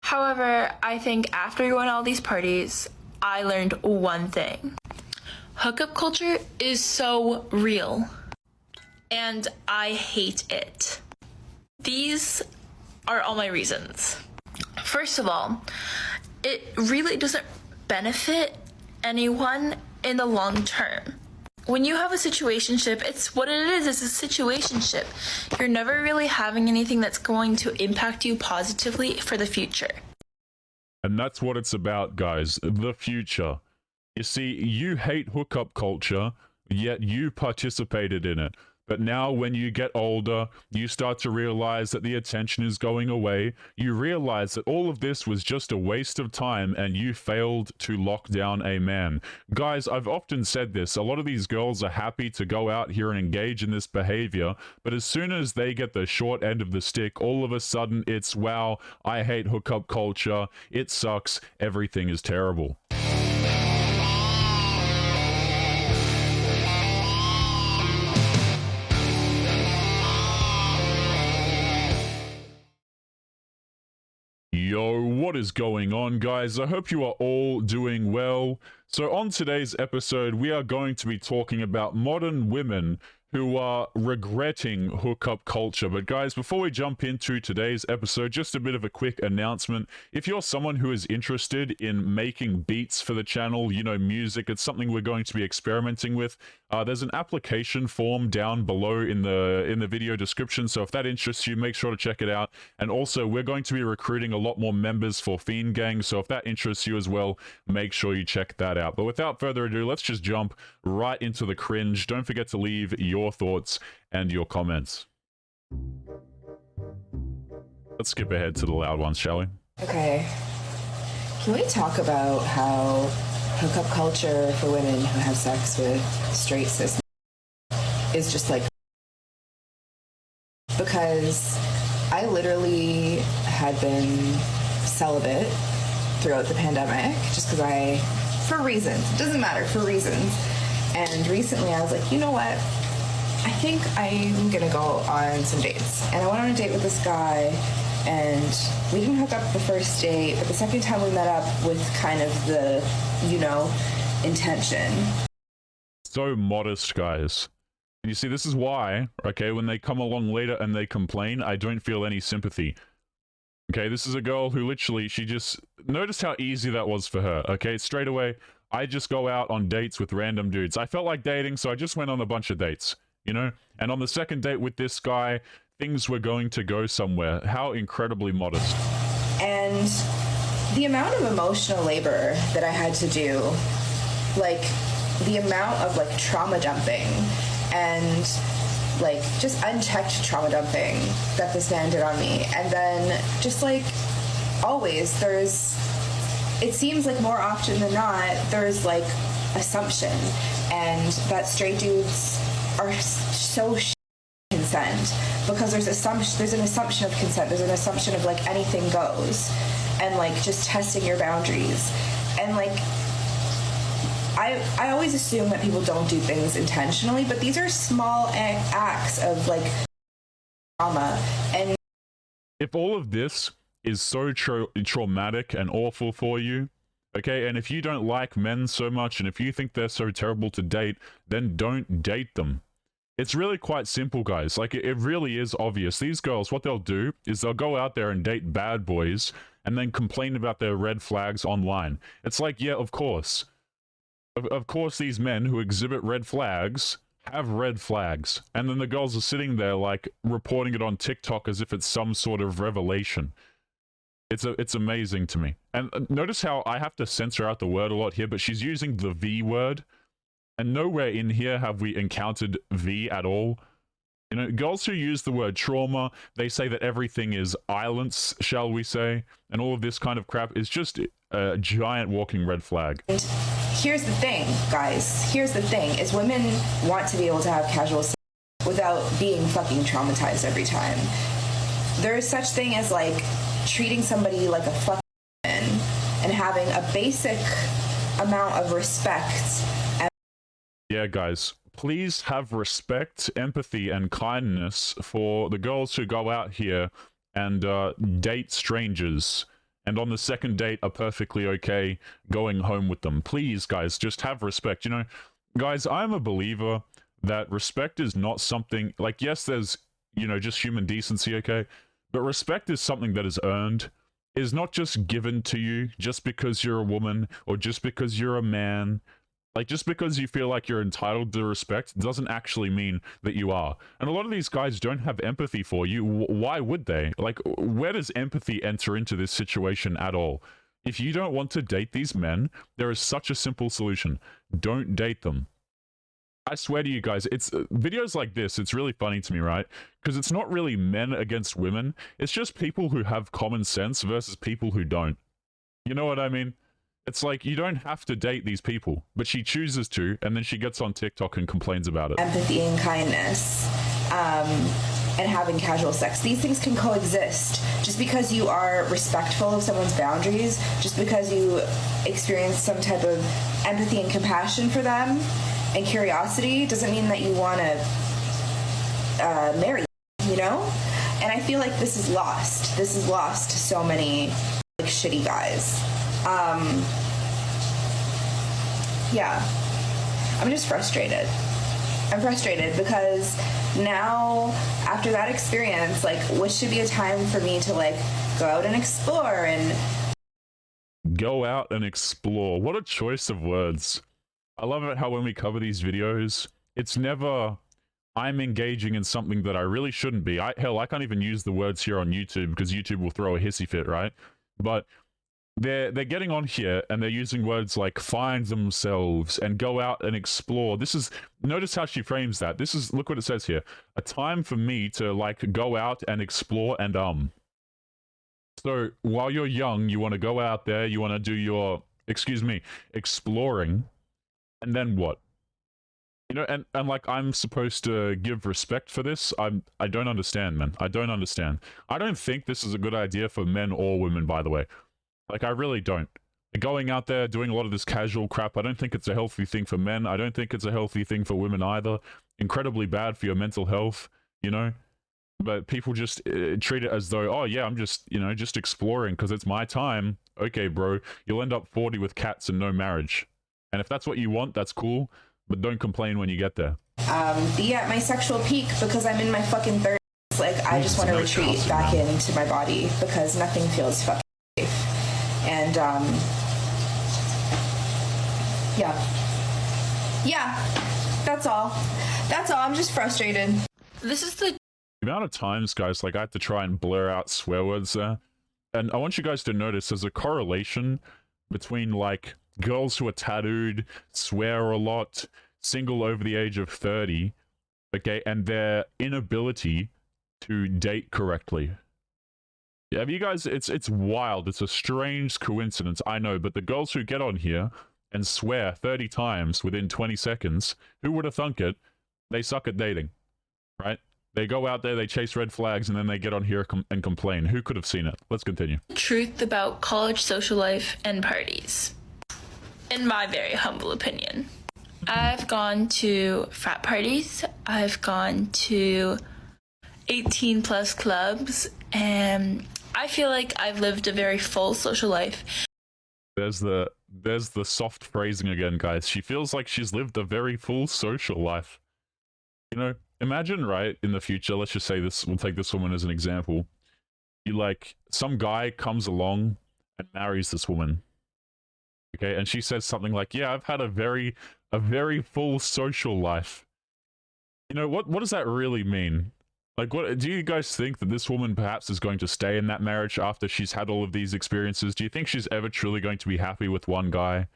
However, I think after going to all these parties, I learned one thing. Hookup culture is so real, and I hate it. These are all my reasons. First of all, it really doesn't benefit anyone in the long term. When you have a situationship, it's what it is. It's a situationship. You're never really having anything that's going to impact you positively for the future. And that's what it's about, guys. The future. You see, you hate hookup culture, yet you participated in it. But now when you get older, you start to realize that the attention is going away. You realize that all of this was just a waste of time and you failed to lock down a man. Guys, I've often said this. A lot of these girls are happy to go out here and engage in this behavior. But as soon as they get the short end of the stick, all of a sudden it's, wow, I hate hookup culture. It sucks. Everything is terrible. Yo, what is going on, guys? I hope you are all doing well. So on today's episode, we are going to be talking about modern women who are regretting hookup culture. But guys, before we jump into today's episode, just a bit of a quick announcement. If you're someone who is interested in making beats for the channel, you know, music, it's something we're going to be experimenting with. There's an application form down below in the video description, so if that interests you, make sure to check it out. And also, we're going to be recruiting a lot more members for Fiend Gang, so if that interests you as well, make sure you check that out. But without further ado, let's just jump right into the cringe. Don't forget to leave your thoughts and your comments. Let's skip ahead to the loud ones, shall we? Okay. Can we talk about how hookup culture for women who have sex with straight cis is just like... Because I literally had been celibate throughout the pandemic just because for reasons. It doesn't matter, for reasons. And recently I was like, you know what? I think I'm gonna go on some dates. And I went on a date with this guy, and we didn't hook up the first date, but the second time we met up with kind of the, you know, intention. So modest, guys. You see, this is why, okay, when they come along later and they complain, I don't feel any sympathy. Okay, this is a girl who literally, she just... Noticed how easy that was for her, okay? Straight away, I just go out on dates with random dudes. I felt like dating, so I just went on a bunch of dates, you know? And on the second date with this guy, things were going to go somewhere. How incredibly modest. And the amount of emotional labor that I had to do, like, the amount of, like, trauma dumping and... like, just unchecked trauma dumping that this man did on me. And then, just like, always, it seems like more often than not, there's, like, assumption. And that straight dudes are so consent. Because there's an assumption of consent. There's an assumption of, like, anything goes. And, like, just testing your boundaries. And, like... I always assume that people don't do things intentionally, but these are small acts of, like, trauma. And if all of this is so traumatic and awful for you, okay, and if you don't like men so much, and if you think they're so terrible to date, then don't date them. It's really quite simple, guys. Like, it really is obvious. These girls, what they'll do is they'll go out there and date bad boys and then complain about their red flags online. It's like, yeah, of course. Of course, these men who exhibit red flags have red flags. And then the girls are sitting there, like, reporting it on TikTok as if it's some sort of revelation. It's amazing to me. And notice how I have to censor out the word a lot here, but she's using the V word. And nowhere in here have we encountered V at all. You know, girls who use the word trauma, they say that everything is violence, shall we say. And all of this kind of crap is just a giant walking red flag. Here's the thing, guys. Here's the thing, is women want to be able to have casual sex without being fucking traumatized every time. There is such thing as, like, treating somebody like a fucking woman and having a basic amount of respect. Yeah, guys, please have respect, empathy, and kindness for the girls who go out here and date strangers and on the second date are perfectly okay going home with them. Please, guys, just have respect. You know, guys, I'm a believer that respect is not something like, yes, there's, you know, just human decency, okay? But respect is something that is earned, is not just given to you just because you're a woman or just because you're a man. Like, just because you feel like you're entitled to respect doesn't actually mean that you are. And a lot of these guys don't have empathy for you. Why would they? Like, where does empathy enter into this situation at all? If you don't want to date these men, there is such a simple solution. Don't date them. I swear to you guys, it's videos like this, it's really funny to me, right? Because it's not really men against women. It's just people who have common sense versus people who don't. You know what I mean? It's like, you don't have to date these people, but she chooses to, and then she gets on TikTok and complains about it. Empathy and kindness, and having casual sex. These things can coexist. Just because you are respectful of someone's boundaries, just because you experience some type of empathy and compassion for them and curiosity, doesn't mean that you want to marry them, you know? And I feel like this is lost. This is lost to so many like shitty guys. Yeah, I'm just frustrated. I'm frustrated because now, after that experience, like, what should be a time for me to, like, go out and explore and... Go out and explore. What a choice of words. I love it how when we cover these videos, it's never, I'm engaging in something that I really shouldn't be. Hell, I can't even use the words here on YouTube because YouTube will throw a hissy fit, right? But... They're getting on here and they're using words like find themselves and go out and explore. This is, notice how she frames that. This is, look what it says here. A time for me to like go out and explore and So while you're young, you want to go out there, you want to do your, exploring. And then what? You know, and like I'm supposed to give respect for this? I don't understand, man. I don't understand. I don't think this is a good idea for men or women, by the way. Like, I really don't. Going out there, doing a lot of this casual crap, I don't think it's a healthy thing for men. I don't think it's a healthy thing for women either. Incredibly bad for your mental health, you know? But people just treat it as though, oh yeah, I'm just, you know, just exploring because it's my time. Okay, bro, you'll end up 40 with cats and no marriage. And if that's what you want, that's cool. But don't complain when you get there. Be at my sexual peak because I'm in my fucking 30s. Like, I just want to retreat back into my body because nothing feels fucking safe. And, yeah, that's all. I'm just frustrated. This is the amount of times, guys, like I had to try and blur out swear words there. And I want you guys to notice there's a correlation between like girls who are tattooed, swear a lot, single over the age of 30, okay, and their inability to date correctly. Yeah, have you guys, it's wild. It's a strange coincidence, I know, but the girls who get on here and swear 30 times within 20 seconds, who would have thunk it? They suck at dating, right? They go out there, they chase red flags, and then they get on here and complain. Who could have seen it? Let's continue. truth about college social life and parties, in my very humble opinion. I've gone to frat parties, I've gone to 18 plus clubs, and I feel like I've lived a very full social life. There's the soft phrasing again, guys. She feels like she's lived a very full social life. You know, imagine, right, in the future, let's just say this, we'll take this woman as an example. You like, some guy comes along and marries this woman. Okay, and she says something like, yeah, I've had a very full social life. You know, what does that really mean? Like, what do you guys think that this woman perhaps is going to stay in that marriage after she's had all of these experiences? Do you think she's ever truly going to be happy with one guy?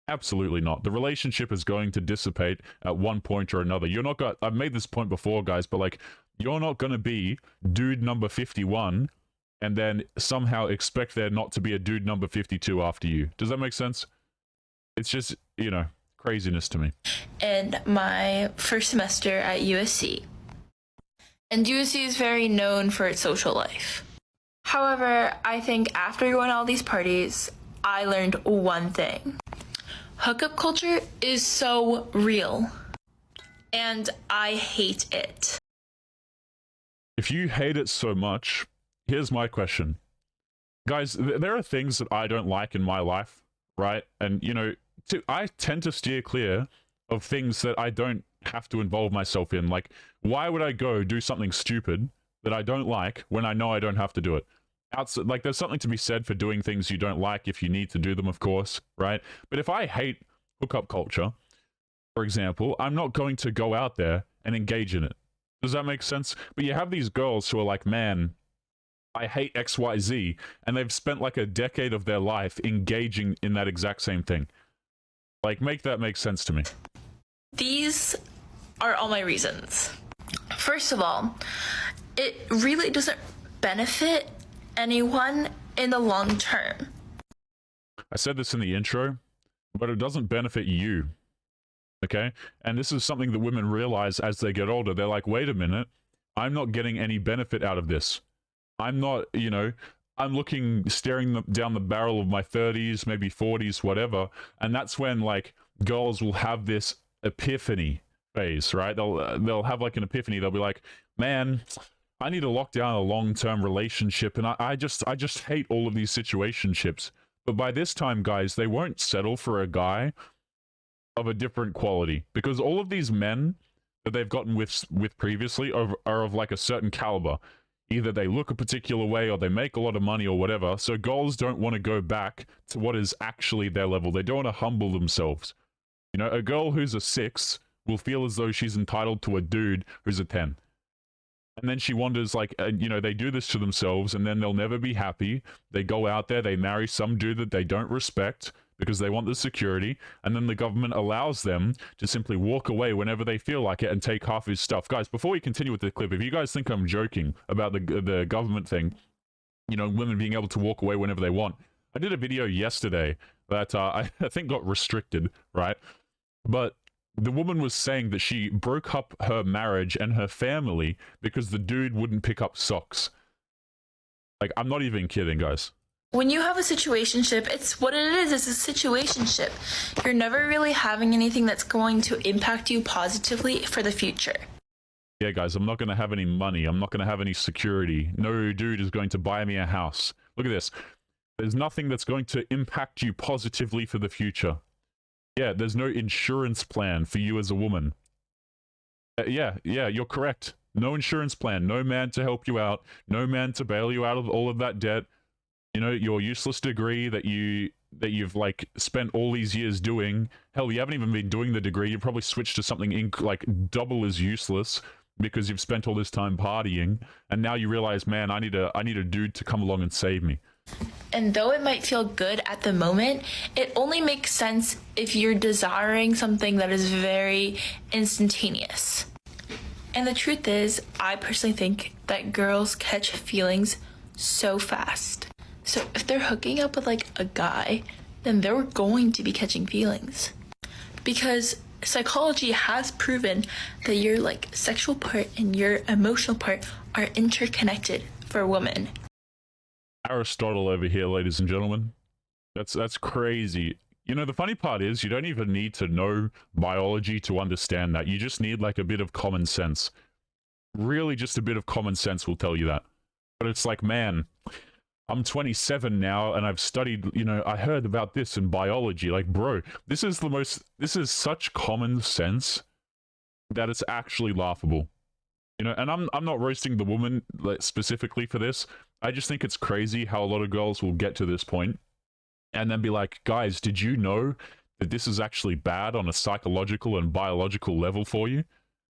Absolutely not. The relationship is going to dissipate at one point or another. You're not going to, I've made this point before, guys, but like, you're not going to be dude number 51 and then somehow expect there not to be a dude number 52 after you. Does that make sense? It's just, you know, craziness to me. In my first semester at USC. And USC is very known for its social life. However, I think after going to all these parties, I learned one thing. Hookup culture is so real. And I hate it. If you hate it so much, here's my question. Guys, there are things that I don't like in my life, right? And, you know, I tend to steer clear of things that I don't have to involve myself in. Like, why would I go do something stupid that I don't like when I know I don't have to do it? Like, there's something to be said for doing things you don't like if you need to do them, of course, right? But if I hate hookup culture, for example, I'm not going to go out there and engage in it. Does that make sense? But you have these girls who are like, man, I hate XYZ, and they've spent like a decade of their life engaging in that exact same thing. Like, make that make sense to me. These are all my reasons. First of all, it really doesn't benefit anyone in the long term. I said this in the intro, but it doesn't benefit you. Okay? And this is something that women realize as they get older. They're like, wait a minute, I'm not getting any benefit out of this. I'm not, you know, I'm staring down the barrel of my 30s, maybe 40s, whatever. And that's when, like, girls will have this epiphany phase, right? They'll have, like, an epiphany. They'll be like, man, I need to lock down a long-term relationship. And I just hate all of these situationships. But by this time, guys, they won't settle for a guy of a different quality, because all of these men that they've gotten with previously are of like a certain caliber. Either they look a particular way or they make a lot of money or whatever. So girls don't want to go back to what is actually their level. They don't want to humble themselves. You know, a girl who's a 6 will feel as though she's entitled to a dude who's a 10. And then she wonders, like, you know, they do this to themselves and then they'll never be happy. They go out there, they marry some dude that they don't respect because they want the security, and then the government allows them to simply walk away whenever they feel like it and take half his stuff. Guys, before we continue with the clip, if you guys think I'm joking about the government thing, you know, women being able to walk away whenever they want, I did a video yesterday that I think got restricted, right? But the woman was saying that she broke up her marriage and her family because the dude wouldn't pick up socks. Like, I'm not even kidding, guys. When you have a situationship, it's what it is. It's a situationship. You're never really having anything that's going to impact you positively for the future. Yeah, guys, I'm not going to have any money. I'm not going to have any security. No dude is going to buy me a house. Look at this. There's nothing that's going to impact you positively for the future. Yeah, there's no insurance plan for you as a woman. Yeah, you're correct. No insurance plan. No man to help you out. No man to bail you out of all of that debt. You know, your useless degree that you've like spent all these years doing. Hell, you haven't even been doing the degree. You probably switched to something like double as useless because you've spent all this time partying, and now you realize, man, I need a dude to come along and save me. And though it might feel good at the moment, it only makes sense if you're desiring something that is very instantaneous. And the truth is, I personally think that girls catch feelings so fast. So if they're hooking up with like a guy, then they're going to be catching feelings. Because psychology has proven that your like sexual part and your emotional part are interconnected for a woman. Aristotle over here, ladies and gentlemen. That's crazy. You know, the funny part is you don't even need to know biology to understand that. You just need like a bit of common sense. Really, just a bit of common sense will tell you that. But it's like, man, I'm 27 now and I've studied, you know, I heard about this in biology. Like, bro, this is such common sense that it's actually laughable. You know, and I'm not roasting the woman specifically for this. I just think it's crazy how a lot of girls will get to this point and then be like, guys, did you know that this is actually bad on a psychological and biological level for you?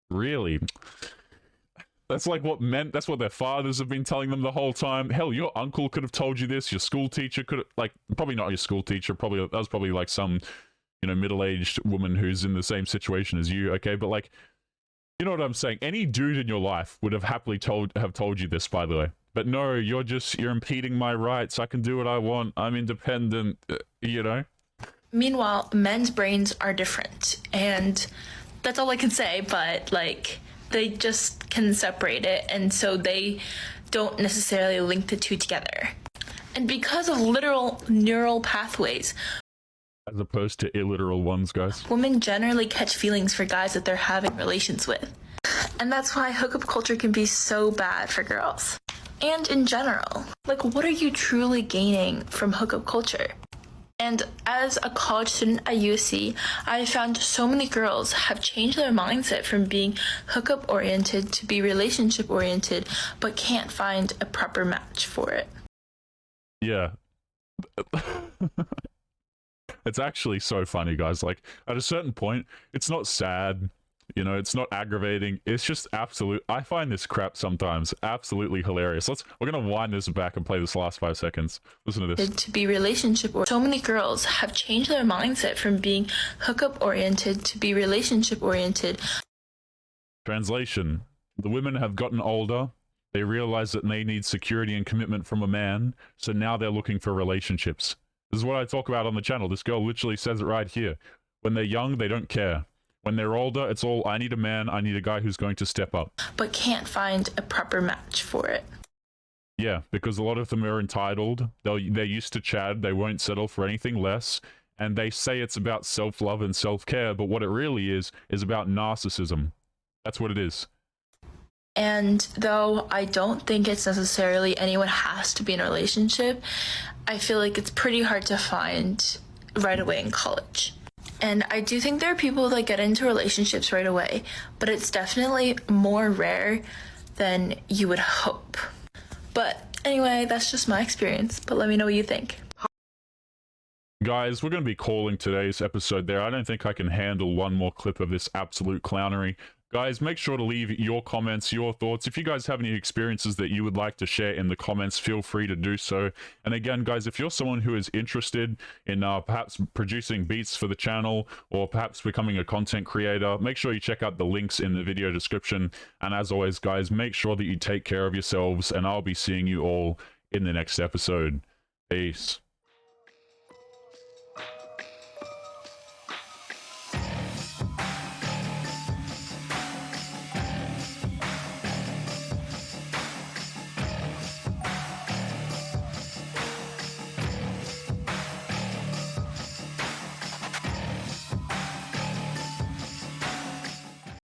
Really? That's like that's what their fathers have been telling them the whole time. Hell, your uncle could have told you this. Your school teacher could have, like, probably not your school teacher. That was probably like some, you know, middle-aged woman who's in the same situation as you. Okay, but like, you know what I'm saying? Any dude in your life would have happily told you this, by the way. But no, you're impeding my rights. I can do what I want. I'm independent, you know? Meanwhile, men's brains are different. And that's all I can say, but like, they just can separate it. And so they don't necessarily link the two together. And because of literal neural pathways, as opposed to illiteral ones, guys, women generally catch feelings for guys that they're having relations with. And that's why hookup culture can be so bad for girls. And in general, like, what are you truly gaining from hookup culture? And as a college student at USC, I found so many girls have changed their mindset from being hookup oriented to be relationship oriented, but can't find a proper match for it. Yeah. It's actually so funny, guys. Like, at a certain point, it's not sad, you know, it's not aggravating, it's just absolute. I find this crap sometimes absolutely hilarious. We're gonna wind this back and play this last 5 seconds. Listen to this. To be relationship or so many girls have changed their mindset from being hookup oriented to be relationship oriented. Translation: the women have gotten older, they realize that they need security and commitment from a man, so now they're looking for relationships. This is what I talk about on the channel. This girl literally says it right here. When they're young, they don't care. When they're older, it's all, I need a man, I need a guy who's going to step up. But can't find a proper match for it. Yeah, because a lot of them are entitled. They're used to Chad. They won't settle for anything less. And they say it's about self-love and self-care, but what it really is about narcissism. That's what it is. And though I don't think it's necessarily anyone has to be in a relationship, I feel like it's pretty hard to find right away in college. And I do think there are people that get into relationships right away, but it's definitely more rare than you would hope. But anyway, that's just my experience, but let me know what you think. Guys, we're going to be calling today's episode there. I don't think I can handle one more clip of this absolute clownery. Guys, make sure to leave your comments, your thoughts. If you guys have any experiences that you would like to share in the comments, feel free to do so. And again, guys, if you're someone who is interested in perhaps producing beats for the channel or perhaps becoming a content creator, make sure you check out the links in the video description. And as always, guys, make sure that you take care of yourselves, and I'll be seeing you all in the next episode. Peace.